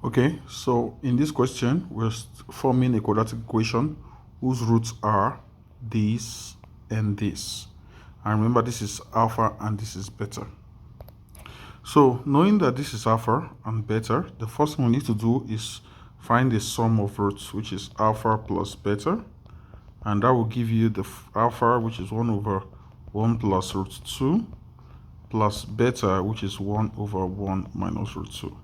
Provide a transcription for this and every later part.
Okay, so in this question, we're forming a quadratic equation whose roots are this and this. And remember, this is alpha and this is beta. So knowing that this is alpha and beta, the first thing we need to do is find the sum of roots, which is alpha plus beta. And that will give you the alpha, which is 1 over 1 plus root 2, plus beta, which is 1 over 1 minus root 2.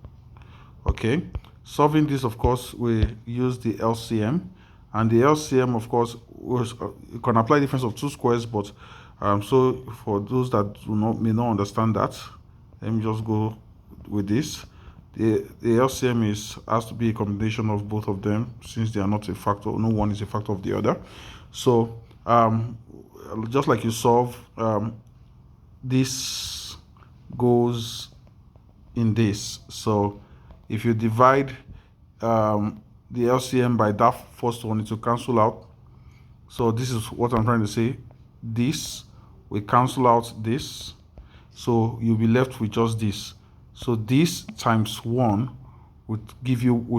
Okay, solving this, of course, we use the LCM, and the LCM, of course, was you can apply difference of two squares, but so for those that may not understand that, let me just go with this. The LCM has to be a combination of both of them, since they are not a factor. No one is a factor of the other. So just like you solve, this goes in this. So if you divide the LCM by that first one, it will cancel out. So this is what I'm trying to say. This will cancel out this. So you'll be left with just this. So this times 1 will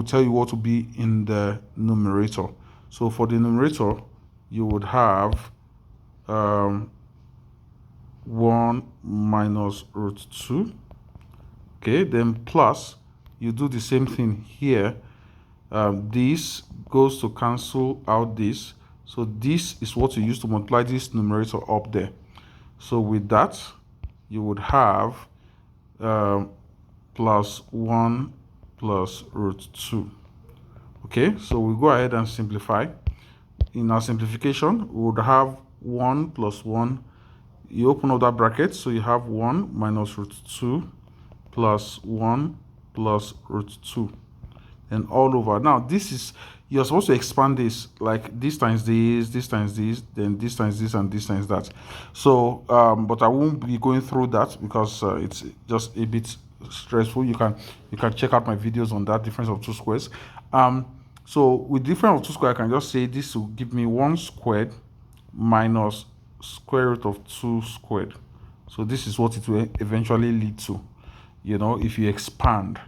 tell you what to be in the numerator. So for the numerator, you would have 1 minus root 2. Okay, then plus, you do the same thing here. This goes to cancel out this. So this is what you use to multiply this numerator up there. So with that, you would have plus 1 plus root 2. Okay, so we go ahead and simplify. In our simplification, we would have 1 plus 1. You open up that bracket, so you have 1 minus root 2 plus 1 plus root 2. And all over. Now, this is, you're supposed to expand this, like this times this times this, then this times this, and this times that. So, but I won't be going through that because it's just a bit stressful. You can check out my videos on that, difference of two squares. So with difference of two squares, I can just say this will give me 1 squared minus square root of 2 squared. So this is what it will eventually lead to. You know, if you expand,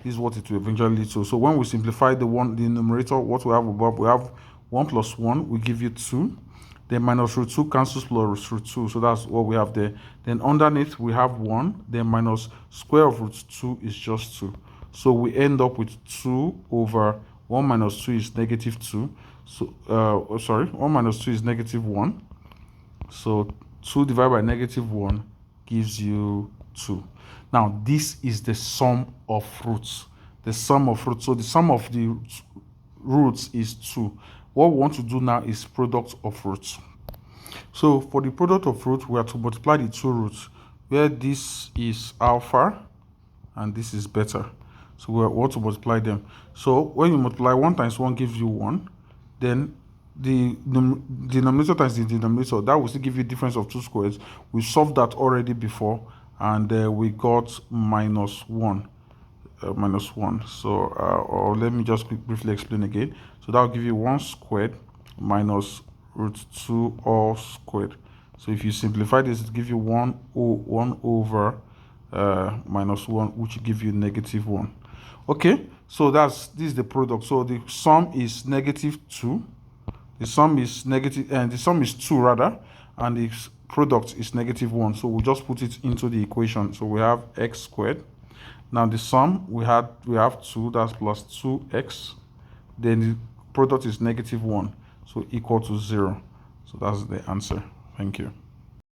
this is what it will eventually lead to. So when we simplify the numerator, what we have above, we have 1 plus 1 will give you 2. Then minus root 2 cancels plus root 2. So that's what we have there. Then underneath we have 1. Then minus square of root 2 is just 2. So we end up with 2 over 1 minus 2 is negative 2. So 1 minus 2 is negative 1. So 2 divided by negative 1 gives you 2. Now, this is the sum of roots. The sum of roots. So the sum of the roots is 2. What we want to do now is product of roots. So for the product of roots, we have to multiply the two roots, where this is alpha and this is beta. So we want to multiply them. So when you multiply, 1 times 1 gives you 1. Then the denominator times the denominator, that will still give you difference of two squares. We solved that already before, and we got minus 1. So or let me just briefly explain again. So that will give you 1 squared minus root 2 all squared. So if you simplify this, it gives you 1 over minus 1, which will give you negative 1. Okay, so this is the product. So the sum is negative 2. The sum is negative, and the sum is 2 rather, and the product is negative 1. So we'll just put it into the equation. So we have x squared. Now the sum we have 2, that's plus 2x. Then the product is negative 1, so equal to 0. So that's the answer. Thank you.